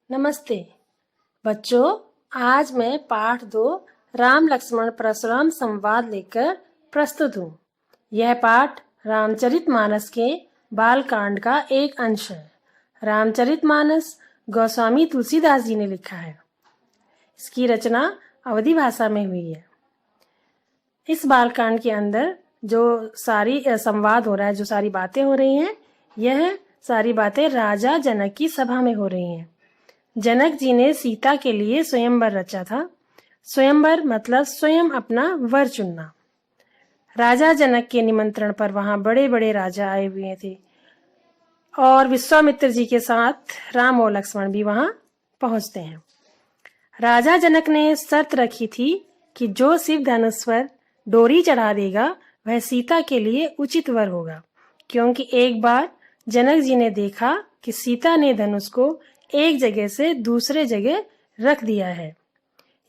नमस्ते बच्चों, आज मैं पाठ 2 राम लक्ष्मण परशुराम संवाद लेकर प्रस्तुत हूँ। यह पाठ रामचरितमानस के बालकांड का एक अंश है। रामचरितमानस गोस्वामी तुलसीदास जी ने लिखा है। इसकी रचना अवधी भाषा में हुई है। इस बालकांड के अंदर जो सारी संवाद हो रहा है, जो सारी बातें हो रही हैं, यह सारी बातें राजा जनक की सभा में हो रही हैं। जनक जी ने सीता के लिए स्वयंवर रचा था। स्वयंवर मतलब स्वयं अपना वर चुनना। राजा जनक के निमंत्रण पर वहां बड़े बड़े राजा आए हुए थे और विश्वामित्र जी के साथ राम और लक्ष्मण भी वहां पहुंचते हैं। राजा जनक ने शर्त रखी थी कि जो शिव धनुष पर डोरी चढ़ा देगा वह सीता के लिए उचित वर होगा, क्योंकि एक बार जनक जी ने देखा कि सीता ने धनुष को एक जगह से दूसरे जगह रख दिया है।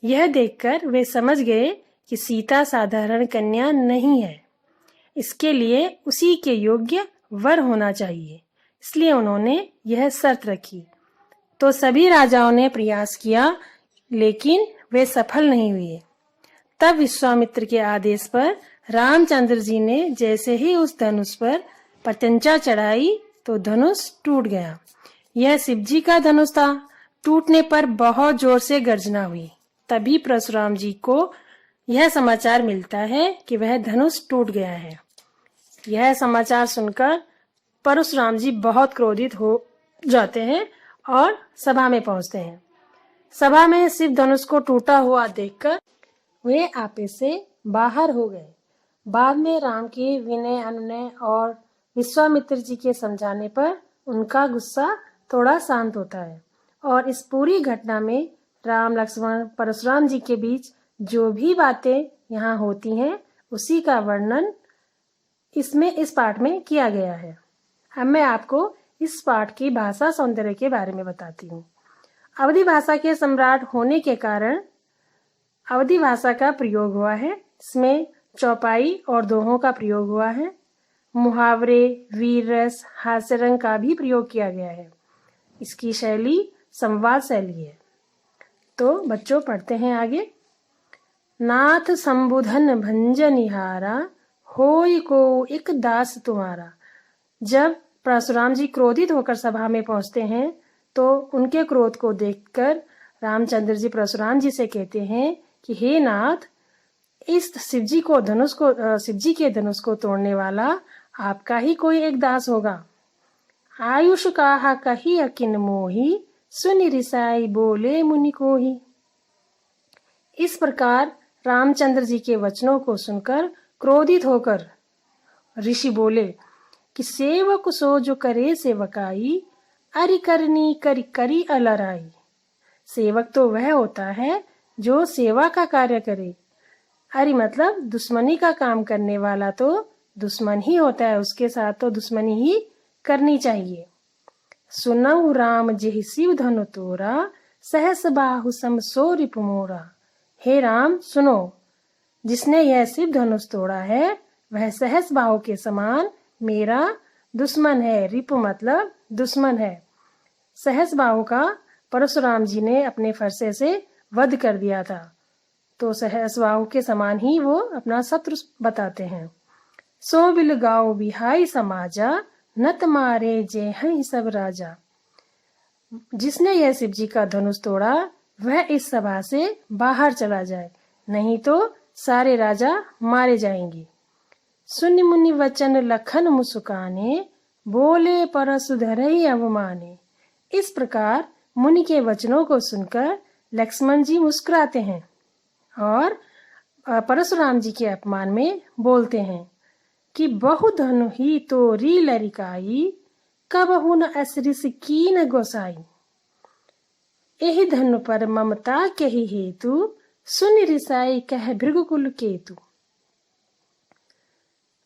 यह देखकर वे समझ गए कि सीता साधारण कन्या नहीं है, इसके लिए उसी के योग्य वर होना चाहिए। इसलिए उन्होंने यह शर्त रखी। तो सभी राजाओं ने प्रयास किया, लेकिन वे सफल नहीं हुए। तब विश्वामित्र के आदेश पर रामचंद्र जी ने जैसे ही उस धनुष पर पतंचा चढ़ाई तो धनुष टूट गया। यह शिव जी का धनुष था। टूटने पर बहुत जोर से गर्जना हुई। तभी परशुराम जी को यह समाचार मिलता है कि वह धनुष टूट गया है। यह समाचार सुनकर परशुराम जी बहुत क्रोधित हो जाते हैं और सभा में पहुंचते हैं। सभा में शिव धनुष को टूटा हुआ देखकर वे आपे से बाहर हो गए। बाद में राम के विनय अनुनय और विश्वामित्र जी के समझाने पर उनका गुस्सा थोड़ा शांत होता है और इस पूरी घटना में राम लक्ष्मण परशुराम जी के बीच जो भी बातें यहाँ होती हैं उसी का वर्णन इस पाठ में किया गया है। अब मैं आपको इस पाठ की भाषा सौंदर्य के बारे में बताती हूँ। अवधी भाषा के सम्राट होने के कारण अवधी भाषा का प्रयोग हुआ है। इसमें चौपाई और दोहों का प्रयोग हुआ है। मुहावरे, वीर रस, हास्य रंग का भी प्रयोग किया गया है। इसकी शैली संवाद शैली है। तो बच्चों पढ़ते हैं आगे। नाथ संबुधन भंजनिहारा, होय को एक दास तुम्हारा। जब परशुराम जी क्रोधित होकर सभा में पहुंचते हैं तो उनके क्रोध को देखकर रामचंद्र जी परशुराम जी से कहते हैं कि हे नाथ, इस शिव जी के धनुष को तोड़ने वाला आपका ही कोई एक दास होगा। आयुष काहा कही अकिन मोही, सुनि रिसाई बोले मुनि कोही। इस प्रकार रामचंद्र जी के वचनों को सुनकर क्रोधित होकर ऋषि बोले कि सेवक सो जो करे सेवकाई, अरि करनी करी करी अलराई। सेवक तो वह होता है जो सेवा का कार्य करे। अरि मतलब दुश्मनी का काम करने वाला तो दुश्मन ही होता है, उसके साथ तो दुश्मनी ही करनी चाहिए। सुनऊ राम जेहि शिव धनु तोरा, सहस बाहु सम सो रिपु मोरा। हे राम सुनो, जिसने यह शिव धनुष तोड़ा है वह सहस बाहु के समान मेरा दुश्मन है। रिपु मतलब दुश्मन है। सहस बाहु का परशुराम जी ने अपने फरसे से वध कर दिया था, तो सहस बाहु के समान ही वो अपना शत्रु बताते हैं। सो बिल गाओ बिहाई समाजा, नत मारे जे हैं सब राजा। जिसने यह शिव जी का धनुष तोड़ा वह इस सभा से बाहर चला जाए, नहीं तो सारे राजा मारे जाएंगे। सुनि मुनि वचन लखन मुस्काने, बोले परसु धरई अवमाने। इस प्रकार मुनि के वचनों को सुनकर लक्ष्मण जी मुस्कुराते हैं और परशुराम जी के अपमान में बोलते हैं कि बहु धनु ही तोरी लरिकाई, कबहु न असरिस कीन गोसाई। एहि धनु पर ममता केहि हेतु, सुनि रिसाई कह भृगुकुल केतु।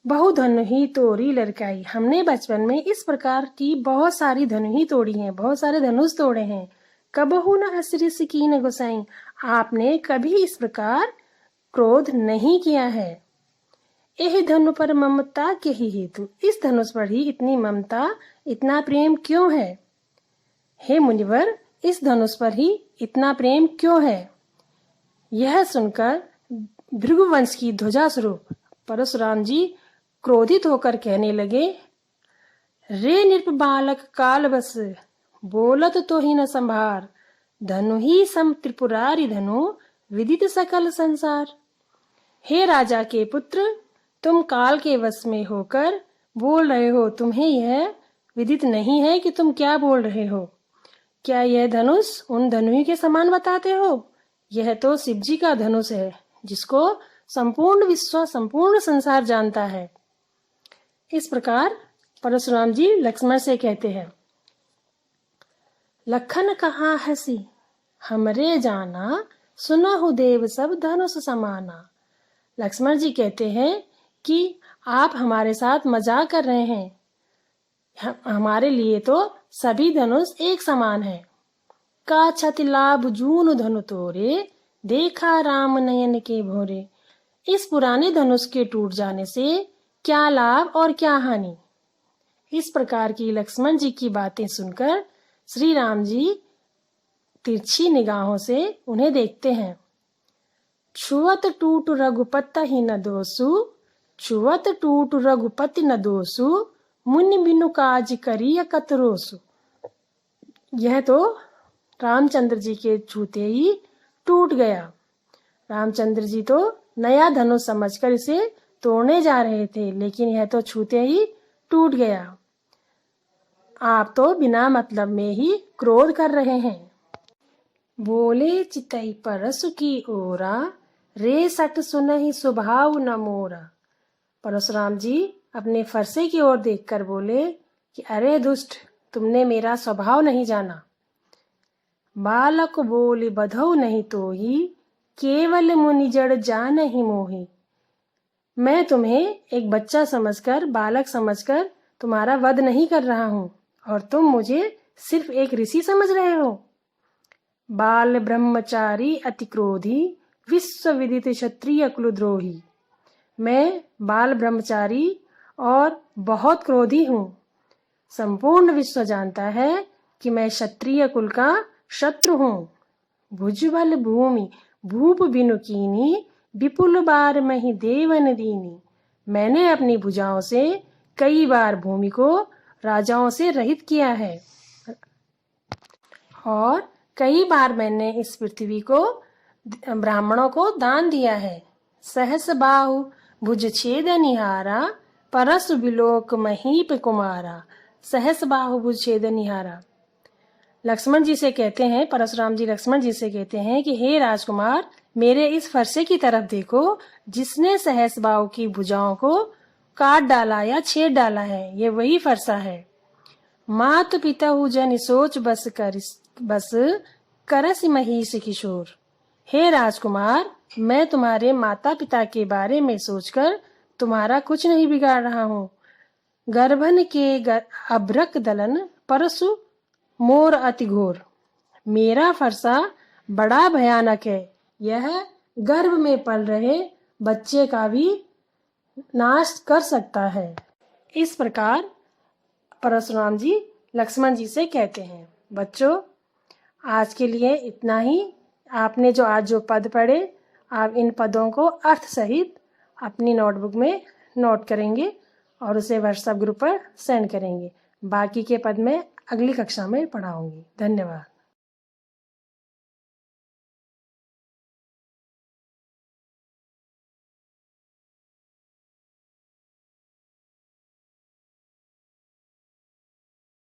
बहु धनु ही तोरी लरिकाई। हमने बचपन में इस प्रकार की बहुत सारी धनु ही तोड़ी हैं, बहुत सारे धनुष तोड़े हैं। कबहु न असरिस कीन गोसाई, आपने कभी इस प्रकार क्रोध नहीं किया है। यह धनु पर ममता के ही हेतु, इस धनुष पर ही इतनी ममता, इतना प्रेम क्यों है। हे मुनिवर, इस धनुष पर ही इतना प्रेम क्यों है? यह सुनकर भृगुवंश की ध्वजा स्वरूप परशुराम जी क्रोधित होकर कहने लगे, रे नृप बालक काल बस, बोलत तो ही न संभार, धनु ही सम त्रिपुरारी धनु, विदित सकल संसार। हे राजा के पुत्र, तुम काल के वश में होकर बोल रहे हो, तुम्हें यह विदित नहीं है कि तुम क्या बोल रहे हो। क्या यह धनुष उन धनुष के समान बताते हो? यह तो शिव जी का धनुष है, जिसको संपूर्ण विश्व संपूर्ण संसार जानता है। इस प्रकार परशुराम जी लक्ष्मण से कहते हैं, लखन कहा हसी, हमरे जाना, सुनहु देव सब धनुष समाना। लक्ष्मण जी कहते हैं कि आप हमारे साथ मजाक कर रहे हैं, हमारे लिए तो सभी धनुष एक समान है। का छति लाभ जून धनु तोरे, देखा राम नयन के भोरे। इस पुराने धनुष के टूट जाने से क्या लाभ और क्या हानि। इस प्रकार की लक्ष्मण जी की बातें सुनकर श्री राम जी तिरछी निगाहों से उन्हें देखते हैं। छुअत टूट रघुपति ही न दोसु, छुअत टूट रघुपति न दोसु, मुनि बिनु काज करिय कतरोसु। यह तो रामचंद्र जी के छूते ही टूट गया। रामचंद्र जी तो नया धनुष समझकर इसे तोड़ने जा रहे थे, लेकिन यह तो छूते ही टूट गया। आप तो बिना मतलब में ही क्रोध कर रहे हैं। बोले चितई परसु की ओरा, रे सट सुनहि स्वभाव न मोरा। परशुराम जी अपने फरसे की ओर देखकर बोले कि अरे दुष्ट, तुमने मेरा स्वभाव नहीं जाना। बालक बोले बधौ नहीं तोही, केवल मुनि जड़ जान ही मोही। मैं तुम्हें एक बच्चा समझकर, बालक समझकर तुम्हारा वध नहीं कर रहा हूँ, और तुम मुझे सिर्फ एक ऋषि समझ रहे हो। बाल ब्रह्मचारी अति क्रोधी, विश्व विदित क्षत्रिय कुलद्रोही। मैं बाल ब्रह्मचारी और बहुत क्रोधी हूँ। संपूर्ण विश्व जानता है कि मैं क्षत्रिय कुल का शत्रु हूँ। भुजबल भूमि भूप बिनु कीनी, विपुल बार मही देवन दीनी। मैंने अपनी भुजाओं से कई बार भूमि को राजाओं से रहित किया है, और कई बार मैंने इस पृथ्वी को ब्राह्मणों को दान दिया है। सहस बाहु भुज छेद निहारा, परस विलोक महीप कुमारा। सहस बाहु भुज छेद निहारा। लक्ष्मण जी से कहते हैं, परशुराम जी लक्ष्मण जी से कहते हैं कि हे राजकुमार, मेरे इस फरसे की तरफ देखो, जिसने सहस बाहु की भुजाओं को काट डाला या छेद डाला है, ये वही फरसा है। मात पिता जन सोच बस करस महिष किशोर। हे राजकुमार, मैं तुम्हारे माता पिता के बारे में सोचकर तुम्हारा कुछ नहीं बिगाड़ रहा हूँ। गर्भन के अभ्रक दलन, परसु मोर अति घोर। मेरा फरसा बड़ा भयानक है, यह गर्भ में पल रहे बच्चे का भी नाश कर सकता है। इस प्रकार परशुराम जी लक्ष्मण जी से कहते हैं। बच्चों, आज के लिए इतना ही। आपने जो पद पढ़े, आप इन पदों को अर्थ सहित अपनी नोटबुक में नोट करेंगे और उसे व्हाट्सएप ग्रुप पर सेंड करेंगे। बाकी के पद में अगली कक्षा में पढ़ाऊंगी। धन्यवाद।